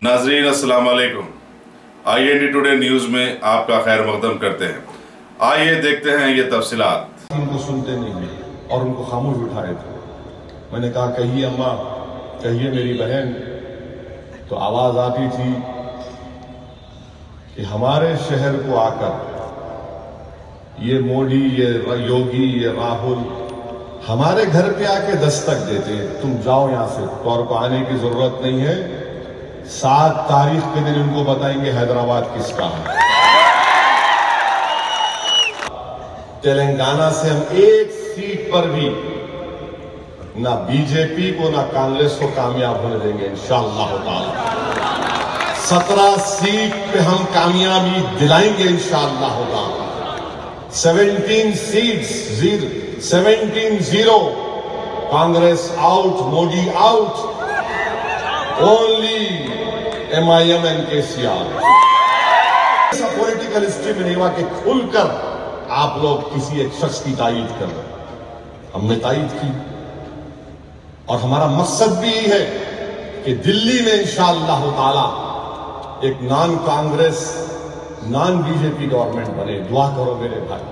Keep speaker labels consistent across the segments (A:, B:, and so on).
A: नाजरीन अस्सलाम वालेकुम। IND टुडे न्यूज में आपका खैर मकदम करते हैं। आइए देखते हैं ये तफसीलात।
B: उनको सुनते नहीं और उनको खामोश उठाए थे। मैंने कहा कहिए अम्मा, कहिए मेरी बहन, तो आवाज आती थी कि हमारे शहर को आकर ये मोदी, ये योगी, ये राहुल हमारे घर पे आके दस्तक देते, तुम जाओ यहां से, तौर को आने की जरूरत नहीं है। 7 तारीख के दिन उनको बताएंगे हैदराबाद किसका है। तेलंगाना से हम एक सीट पर भी ना बीजेपी को ना कांग्रेस को कामयाब होने देंगे इंशाअल्लाह ताला। 17 सीट पे हम कामयाबी दिलाएंगे इंशाअल्लाह ताला। 17 seats 17-0, Congress out, Modi out, only MIM and KCR। ऐसा पॉलिटिकल हिस्ट्री में नहीं हुआ कि खुलकर आप लोग किसी एक शख्स की तायीद कर रहे। हमने तायीद की और हमारा मकसद भी यही है कि दिल्ली में इंशाअल्लाह ताला एक non Congress, non BJP government बने। दुआ करो मेरे भाई,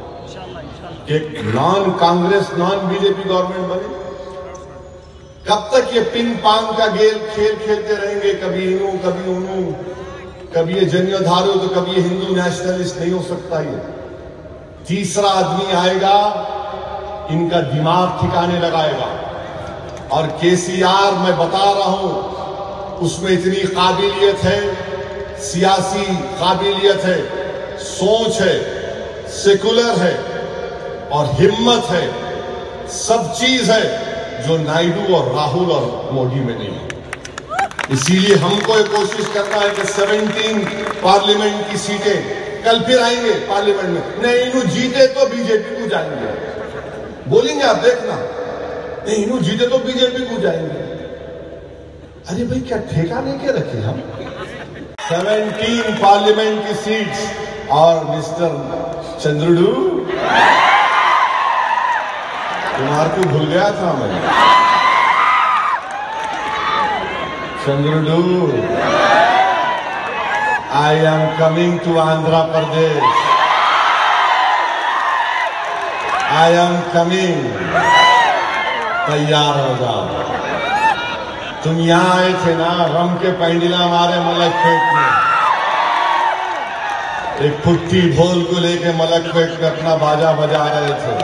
B: एक non Congress, non BJP government बने। कब तक ये पिंग पांग का खेल खेलते रहेंगे, कभी इनू कभी उनू, कभी ये जनियोधारी तो कभी ये हिंदू नेशनलिस्ट नहीं हो सकता। ये तीसरा आदमी आएगा, इनका दिमाग ठिकाने लगाएगा। और KCR मैं बता रहा हूं, उसमें इतनी काबिलियत है, सियासी काबिलियत है, सोच है, सेकुलर है और हिम्मत है, सब चीज है जो नायडू और राहुल और मोदी में नहीं है। इसीलिए हमको ये कोशिश करना है कि 17 पार्लियामेंट की सीटें कल फिर आएंगे पार्लियामेंट में। नहीं इन्हों जीते तो बीजेपी को जाएंगे, बोलेंगे आप देखना, नहीं इन्हों जीते तो बीजेपी को जाएंगे। अरे भाई क्या ठेका लेके रखे हम। 17 पार्लियामेंट की सीट्स और मिस्टर चंद्रुडू, तुम्हारे को भूल गया था मैं। चंद्रुडू, I am coming to Andhra Pradesh. I am coming. तैयार हो जाओ। तुम यहां आए थे ना, रम के पैंडिला मारे मलकपेट में, एक फुट्टी ढोल को लेके मलकपेट में अपना बाजा बजा रहे थे।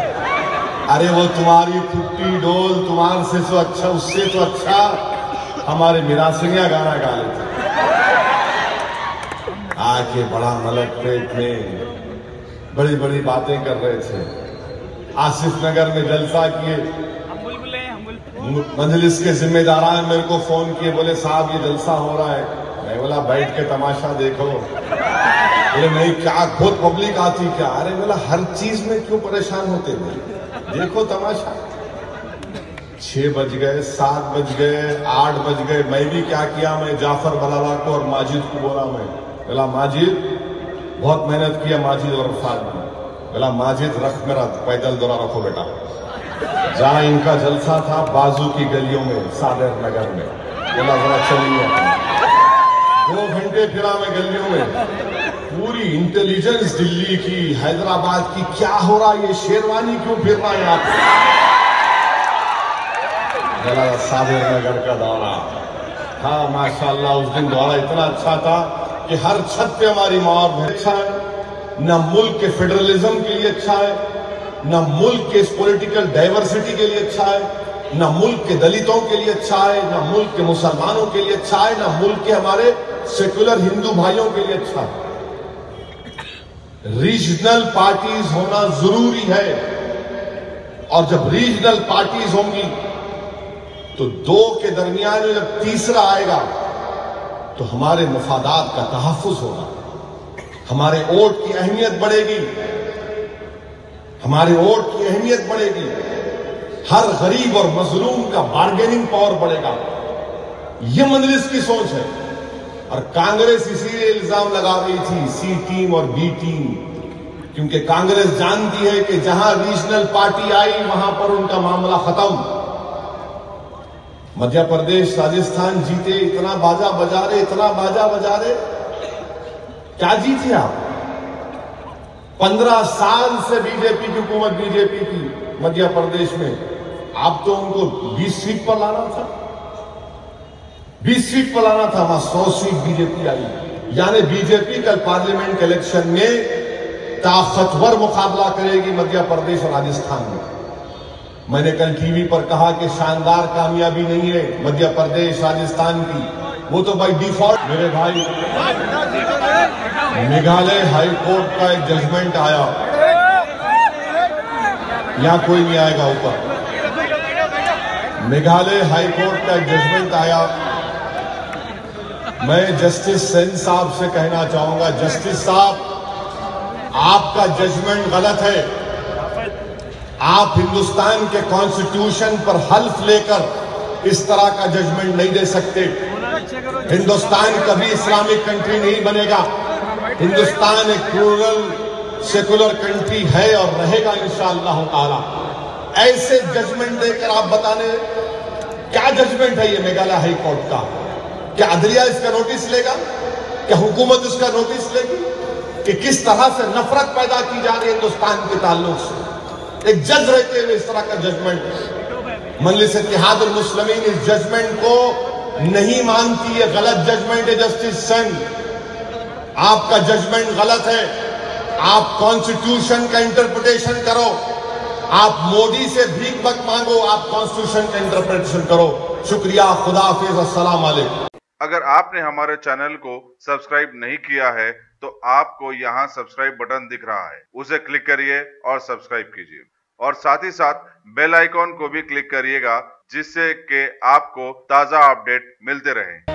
B: अरे वो तुम्हारी फुट्टी ढोल तुम्हारे से तो अच्छा, उससे तो अच्छा हमारे मिरासिया गाना गा लेते। आके बड़ा मलकपेट में बड़ी बड़ी बातें कर रहे थे। आसिफ नगर में जलसा किए, मजलिस के जिम्मेदारान मेरे को फोन किए, बोले साहब ये जलसा हो रहा है। मैं बोला बैठ के तमाशा देखो। बोले नहीं क्या बहुत पब्लिक आती क्या? अरे बोला हर चीज में क्यों परेशान होते थे, देखो तमाशा। 6 बज गए, 7 बज गए, 8 बज गए। मैं भी क्या किया, मैं जाफर बलाला को और माजिद को बोला, मैं बोला माजिद, बहुत मेहनत किया माजिद और इरफान ने। बोला माजिद रख, मेरा पैदल दौरा रखो बेटा। जहां इनका जलसा था बाजू की गलियों में, सादर नगर में, बोला जरा चलिए। 2 घंटे फिरा मैं गलियों में। पूरी इंटेलिजेंस दिल्ली की, हैदराबाद की, क्या हो रहा है, ये शेरवानी क्यों फिर रहा है यहाँ पे? बोला सादर नगर का दौरा। हाँ माशाल्लाह, उस दिन दौरा इतना अच्छा था कि हर छत पे हमारी मोहर अच्छा है। न मुल्क के फेडरलिज्म के लिए अच्छा है, न मुल्क के पॉलिटिकल डाइवर्सिटी के लिए अच्छा है, न मुल्क के दलितों के लिए अच्छा है, न मुल्क के मुसलमानों के लिए अच्छा है, न मुल्क के हमारे सेकुलर हिंदू भाइयों के लिए अच्छा है। रीजनल पार्टीज होना जरूरी है, और जब रीजनल पार्टीज होंगी तो 2 के दरमियान में जब तीसरा आएगा तो हमारे मफादात का तहफ्फुज होगा, हमारे वोट की अहमियत बढ़ेगी, हमारे वोट की अहमियत बढ़ेगी, हर गरीब और मजलूम का बार्गेनिंग पावर बढ़ेगा। यह मजलिस की सोच है। और कांग्रेस इसीलिए इल्जाम लगा रही थी C टीम और B टीम, क्योंकि कांग्रेस जानती है कि जहां रीजनल पार्टी आई वहां पर उनका मामला खत्म। मध्य प्रदेश राजस्थान जीते, इतना बाजा बजा रहे, इतना बाजा बजा रहे, क्या जीते आप? 15 साल से बीजेपी की हुकूमत, बीजेपी की मध्य प्रदेश में, आप तो उनको 20 सीट पर लाना था, 20 सीट पर लाना था, वहां 100 सीट बीजेपी आई। यानी बीजेपी कल पार्लियामेंट के इलेक्शन में ताकतवर मुकाबला करेगी मध्य प्रदेश और राजस्थान में। मैंने कल टीवी पर कहा कि शानदार कामयाबी नहीं है मध्य प्रदेश राजस्थान की, वो तो बाय डिफॉल्ट। मेरे भाई, मेघालय हाई कोर्ट का एक जजमेंट आया, यहां कोई नहीं आएगा ऊपर। मेघालय हाई कोर्ट का एक जजमेंट आया। मैं जस्टिस सेन साहब से कहना चाहूंगा, जस्टिस साहब, आपका जजमेंट गलत है। आप हिंदुस्तान के कॉन्स्टिट्यूशन पर हल्फ लेकर इस तरह का जजमेंट नहीं दे सकते। हिंदुस्तान कभी इस्लामिक कंट्री नहीं बनेगा। हिंदुस्तान एक प्लूरल सेकुलर कंट्री है और रहेगा इंशाअल्लाह ताला। ऐसे जजमेंट देकर आप बताने, क्या जजमेंट है ये मेघालय हाई कोर्ट का? क्या अदलिया इसका नोटिस लेगा? क्या हुकूमत इसका नोटिस लेगी कि किस तरह से नफरत पैदा की जा रही है हिंदुस्तान के ताल्लुक से? एक जज रहते हुए इस तरह का जजमेंट, मजलिस इत्तेहादुल मुस्लिमीन इस जजमेंट को नहीं मानती है, गलत जजमेंट है। जस्टिस सेन, आपका जजमेंट गलत है। आप कॉन्स्टिट्यूशन का इंटरप्रिटेशन करो, आप मोदी से भीख मत मांगो, आप कॉन्स्टिट्यूशन का इंटरप्रिटेशन करो। शुक्रिया, खुदा हाफिज, अस्सलाम वालेकुम।
A: अगर आपने हमारे चैनल को सब्सक्राइब नहीं किया है तो आपको यहाँ सब्सक्राइब बटन दिख रहा है, उसे क्लिक करिए और सब्सक्राइब कीजिए, और साथ ही साथ बेल आइकॉन को भी क्लिक करिएगा, जिससे कि आपको ताज़ा अपडेट मिलते रहें।